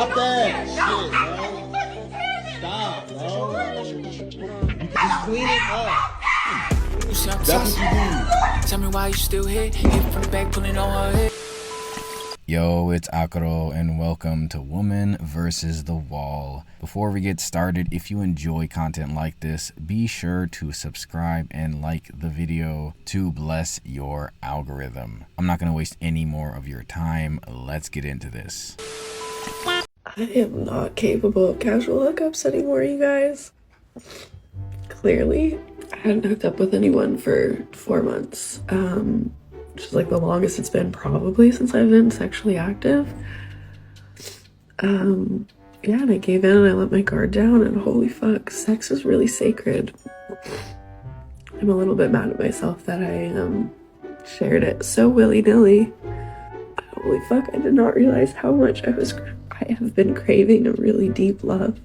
Stop that shit, bro. Stop, bro. Just clean it up. You sound That's what you do. Tell me why you still here. Hit from the back, pulling on her head. Yo, it's Akaro and welcome to Woman versus the Wall. Before we get started, if you enjoy content like this, be sure to subscribe and like the video to bless your algorithm. I'm not going to waste any more of your time. Let's get into this. I am not capable of casual hookups anymore, you guys. Clearly, I hadn't hooked up with anyone for 4 months. Which is like the longest it's been probably since I've been sexually active. Yeah, and I gave in and I let my guard down, and holy fuck, sex is really sacred. I'm a little bit mad at myself that I shared it so willy-nilly. Holy fuck, I did not realize how much I have been craving a really deep love.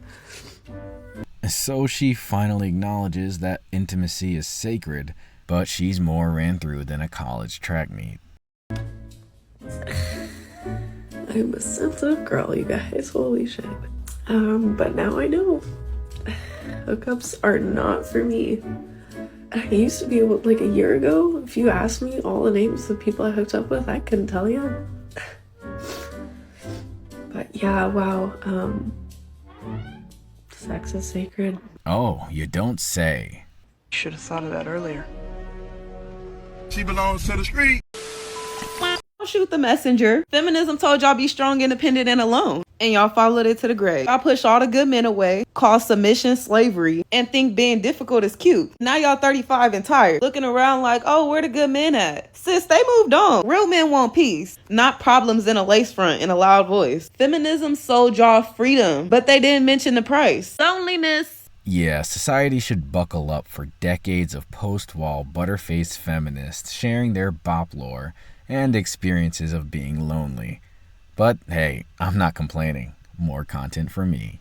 So she finally acknowledges that intimacy is sacred, but she's more ran through than a college track meet. I'm a sensitive girl, you guys. Holy shit. But now I know. Hookups are not for me. I used to be able, like a year ago, if you asked me all the names of people I hooked up with, I couldn't tell you. But yeah, wow. Sex is sacred. Oh, you don't say. Should have thought of that earlier. She belongs to the street. Don't shoot the messenger. Feminism told y'all be strong, independent, and alone. And y'all followed it to the grave. Y'all push all the good men away, call submission slavery, and think being difficult is cute. Now y'all 35 and tired, looking around like, oh, where the good men at? Sis, they moved on. Real men want peace, not problems in a lace front and a loud voice. Feminism sold y'all freedom, but they didn't mention the price. Loneliness. Yeah, society should buckle up for decades of post-wall butterfaced feminists sharing their bop lore and experiences of being lonely. But hey, I'm not complaining. More content for me.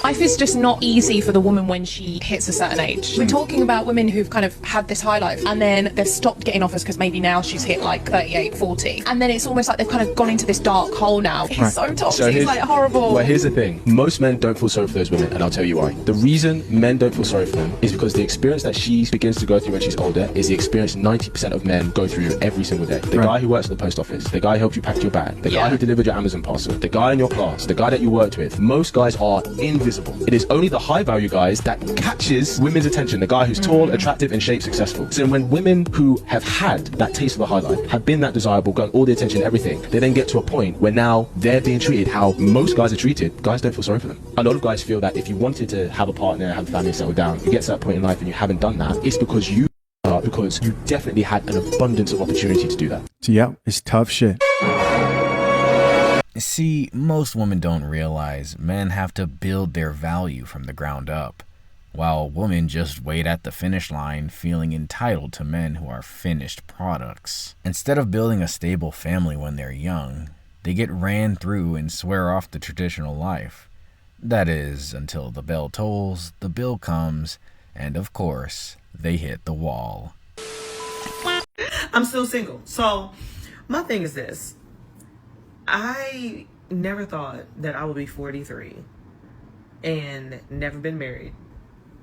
Life is just not easy for the woman when she hits a certain age. We're talking about women who've kind of had this high life and then they've stopped getting offers because maybe now she's hit like 38, 40. And then it's almost like they've kind of gone into this dark hole now. It's so toxic, it's like horrible. Well, here's the thing. Most men don't feel sorry for those women, and I'll tell you why. The reason men don't feel sorry for them is because the experience that she begins to go through when she's older is the experience 90% of men go through every single day. The guy who works at the post office, the guy who helped you pack your bag, the guy who delivered your Amazon parcel, the guy in your class, the guy that you worked with. Most guys are invisible. It is only the high value guys that catches women's attention, the guy who's tall, attractive, and shaped successful. So when women who have had that taste of the high life, have been that desirable, gotten all the attention, everything, they then get to a point where now they're being treated how most guys are treated. Guys don't feel sorry for them. A lot of guys feel that if you wanted to have a partner, have a family, settle down, you get to that point in life and you haven't done that, it's because you definitely had an abundance of opportunity to do that. Yeah, it's tough shit. See, most women don't realize men have to build their value from the ground up, while women just wait at the finish line feeling entitled to men who are finished products. Instead of building a stable family when they're young, they get ran through and swear off the traditional life. That is, until the bell tolls, the bill comes, and of course, they hit the wall. I'm still single. So my thing is this. I never thought that I would be 43 and never been married,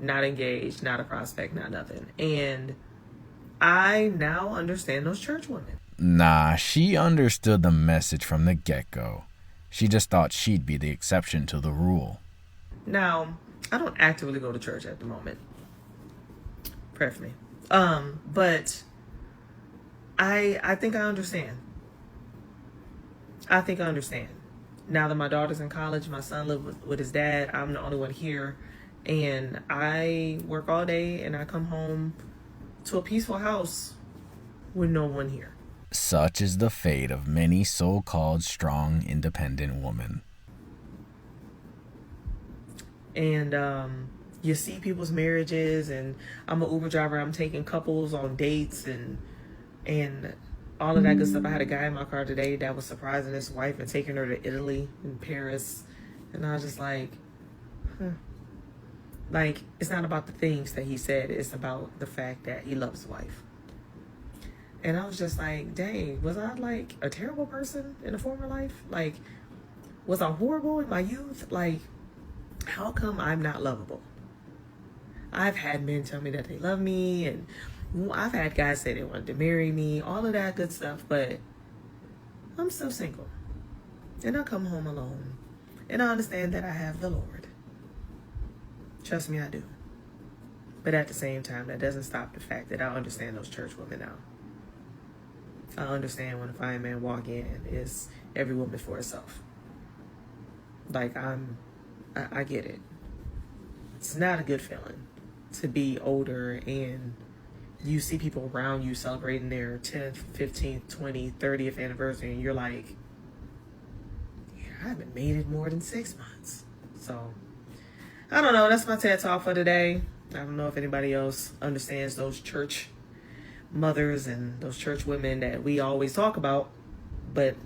not engaged, not a prospect, not nothing. And I now understand those church women. Nah, she understood the message from the get-go. She just thought she'd be the exception to the rule. Now, I don't actively go to church at the moment. Pray for me. But I think I understand. I think I understand. Now that my daughter's in college, my son lives with his dad, I'm the only one here. And I work all day and I come home to a peaceful house with no one here. Such is the fate of many so-called strong, independent women. And you see people's marriages, and I'm an Uber driver. I'm taking couples on dates and all of that good stuff. I had a guy in my car today that was surprising his wife and taking her to Italy and Paris. And I was just like, Like, it's not about the things that he said. It's about the fact that he loves his wife. And I was just like, dang, was I like a terrible person in a former life? Like, Was I horrible in my youth? Like, how come I'm not lovable? I've had men tell me that they love me, and I've had guys say they wanted to marry me, all of that good stuff, but I'm still single. And I come home alone. And I understand that I have the Lord. Trust me, I do. But at the same time, that doesn't stop the fact that I understand those church women now. I understand when a fine man walk in, it's every woman for herself. Like, I get it. It's not a good feeling to be older and you see people around you celebrating their 10th, 15th, 20th, 30th anniversary, and you're like, yeah, I haven't made it more than 6 months. So, I don't know. That's my TED Talk for today. I don't know if anybody else understands those church mothers and those church women that we always talk about, but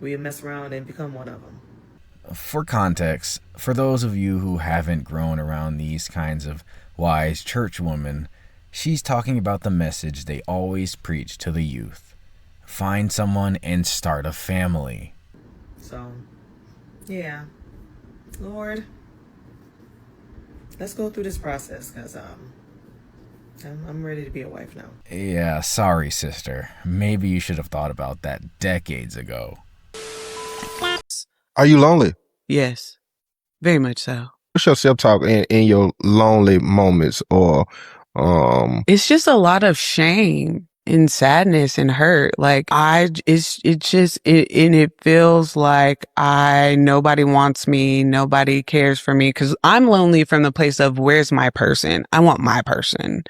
we mess around and become one of them. For context, for those of you who haven't grown around these kinds of wise church women, she's talking about the message they always preach to the youth. Find someone and start a family. So, yeah. Lord, let's go through this process, because I'm ready to be a wife now. Yeah, sorry, sister. Maybe you should have thought about that decades ago. Are you lonely? Yes, very much so. What's your self-talk in your lonely moments, or It's just a lot of shame and sadness and hurt. Like and it feels like nobody wants me, nobody cares for me, because I'm lonely from the place of where's my person? I want my person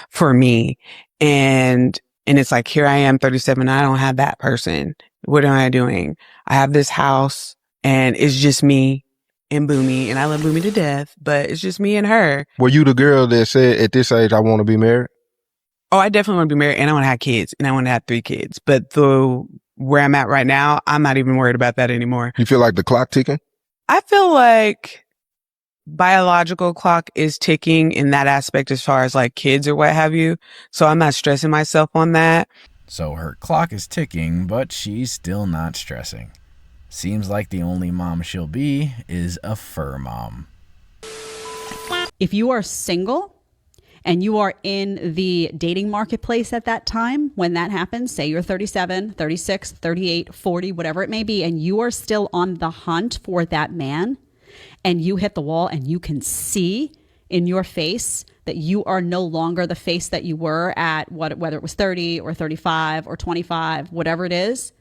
for me. And it's like, here I am, 37. I don't have that person. What am I doing? I have this house and it's just me and Boomy, and I love Boomy to death, but it's just me and her. were you the girl that said at this age I want to be married? Oh, I definitely want to be married, and I want to have kids, and I want to have 3 kids. But where I'm at right now, I'm not even worried about that anymore. You feel like the clock ticking? I feel like biological clock is ticking in that aspect as far as like kids or what have you. So I'm not stressing myself on that. So her clock is ticking, but she's still not stressing. Seems like the only mom she'll be is a fur mom. If you are single and you are in the dating marketplace at that time, when that happens, say you're 37, 36, 38, 40, whatever it may be, and you are still on the hunt for that man, and you hit the wall and you can see in your face that you are no longer the face that you were at whether it was 30 or 35 or 25, whatever it is,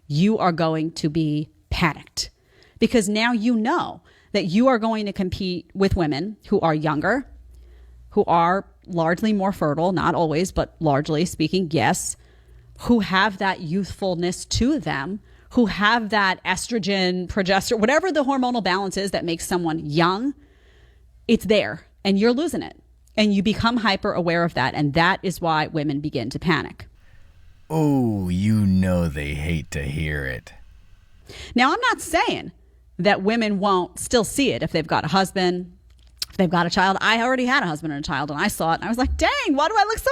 you are going to be panicked, because now you know that you are going to compete with women who are younger, who are largely more fertile, not always, but largely speaking, yes, who have that youthfulness to them, who have that estrogen, progesterone, whatever the hormonal balance is that makes someone young, it's there and you're losing it. And you become hyper aware of that. And that is why women begin to panic. Oh, you know they hate to hear it. Now, I'm not saying that women won't still see it if they've got a husband, if they've got a child. I already had a husband and a child, and I saw it and I was like, dang, why do I look so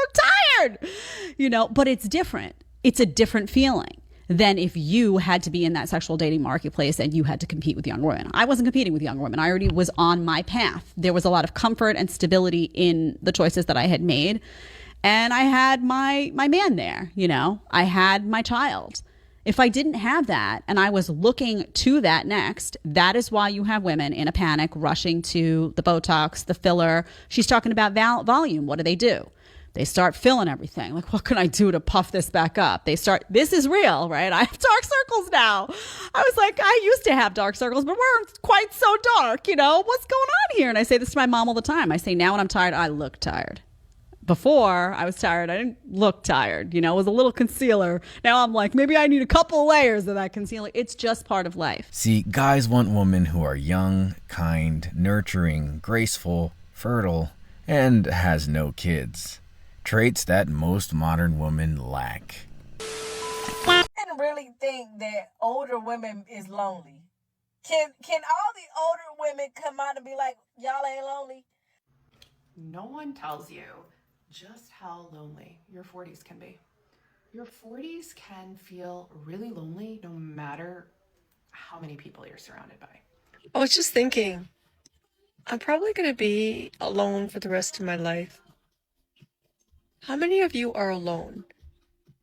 tired? But it's different. It's a different feeling than if you had to be in that sexual dating marketplace and you had to compete with young women. I wasn't competing with young women. I already was on my path. There was a lot of comfort and stability in the choices that I had made. And I had my man there, I had my child. If I didn't have that and I was looking to that next, that is why you have women in a panic rushing to the Botox, the filler. She's talking about volume. What do? They start filling everything. Like, what can I do to puff this back up? This is real, right? I have dark circles now. I was like, I used to have dark circles, but weren't quite so dark, what's going on here? And I say this to my mom all the time. I say, now when I'm tired, I look tired. Before I was tired, I didn't look tired. It was a little concealer. Now I'm like, maybe I need a couple layers of that concealer. It's just part of life. See, guys want women who are young, kind, nurturing, graceful, fertile, and has no kids. Traits that most modern women lack. I really think that older women is lonely. Can all the older women come out and be like, y'all ain't lonely? No one tells you just how lonely your 40s can be. Your 40s can feel really lonely no matter how many people you're surrounded by. I was just thinking, I'm probably going to be alone for the rest of my life. How many of you are alone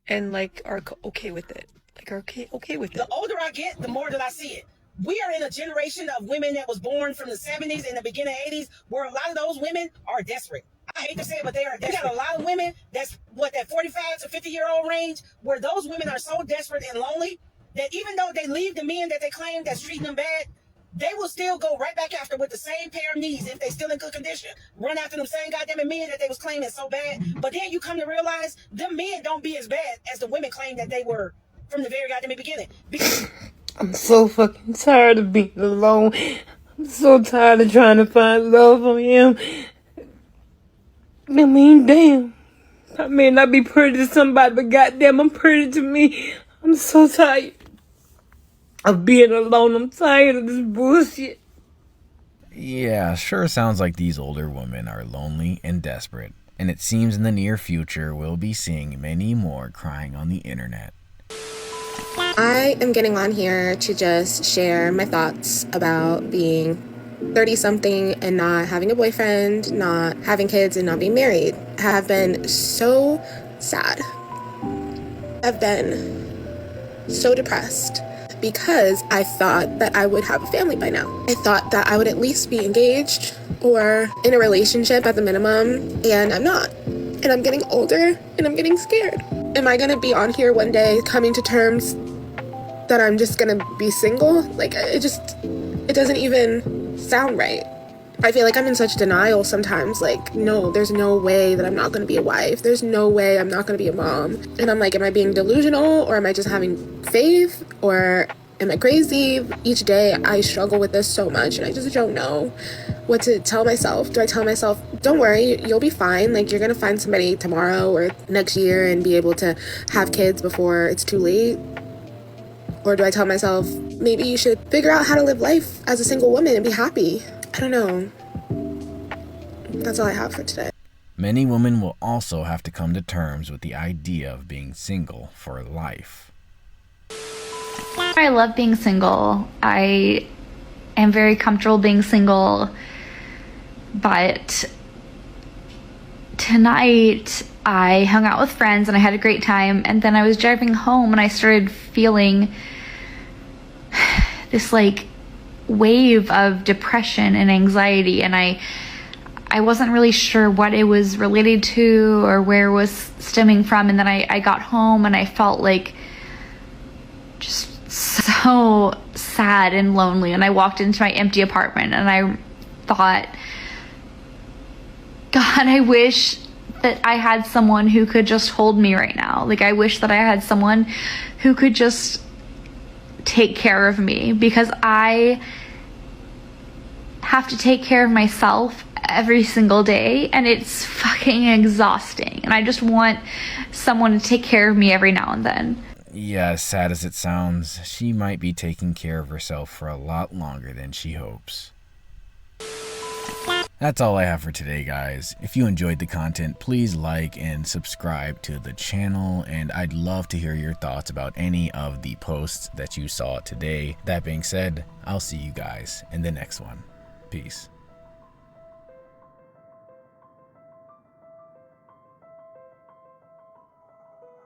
and like are okay with it? Like are okay with it? The older I get, the more that I see it. We are in a generation of women that was born from the 70s and the beginning 80s, where a lot of those women are desperate. I hate to say it, but they are desperate. We got a lot of women that's that 45 to 50-year-old range, where those women are so desperate and lonely that even though they leave the men that they claim that's treating them bad, they will still go right back after with the same pair of knees if they still in good condition. Run after them same goddamn men that they was claiming so bad. But then you come to realize them men don't be as bad as the women claim that they were from the very goddamn beginning. I'm so fucking tired of being alone. I'm so tired of trying to find love from him. I mean, damn. I may not be pretty to somebody, but goddamn, I'm pretty to me. I'm so tired of being alone. I'm tired of this bullshit. Yeah, sure sounds like these older women are lonely and desperate, and it seems in the near future we'll be seeing many more crying on the internet. I am getting on here to just share my thoughts about being 30-something and not having a boyfriend, not having kids, and not being married. I have been so sad. I've been so depressed because I thought that I would have a family by now. I thought that I would at least be engaged or in a relationship at the minimum, and I'm not. And I'm getting older, and I'm getting scared. Am I gonna be on here one day coming to terms that I'm just gonna be single? Like, it doesn't even sound right. I feel like I'm in such denial sometimes. Like, no, there's no way that I'm not gonna be a wife. There's no way I'm not gonna be a mom. And I'm like, am I being delusional, or am I just having faith, or am I crazy? Each day I struggle with this so much, and I just don't know what to tell myself. Do I tell myself, don't worry, you'll be fine, like you're gonna find somebody tomorrow or next year and be able to have kids before it's too late? Or do I tell myself, maybe you should figure out how to live life as a single woman and be happy? I don't know. That's all I have for today. Many women will also have to come to terms with the idea of being single for life. I love being single. I am very comfortable being single, but tonight I hung out with friends and I had a great time, and then I was driving home and I started feeling this like wave of depression and anxiety, and I wasn't really sure what it was related to or where it was stemming from. And then I got home and I felt like just so sad and lonely, and I walked into my empty apartment and I thought, God, I wish that I had someone who could just hold me right now. Like, I wish that I had someone who could just take care of me, because I have to take care of myself every single day and it's fucking exhausting, and I just want someone to take care of me every now and then. Yeah, as sad as it sounds, she might be taking care of herself for a lot longer than she hopes. That's all I have for today, guys. If you enjoyed the content, please like and subscribe to the channel, and I'd love to hear your thoughts about any of the posts that you saw today. That being said, I'll see you guys in the next one. Peace.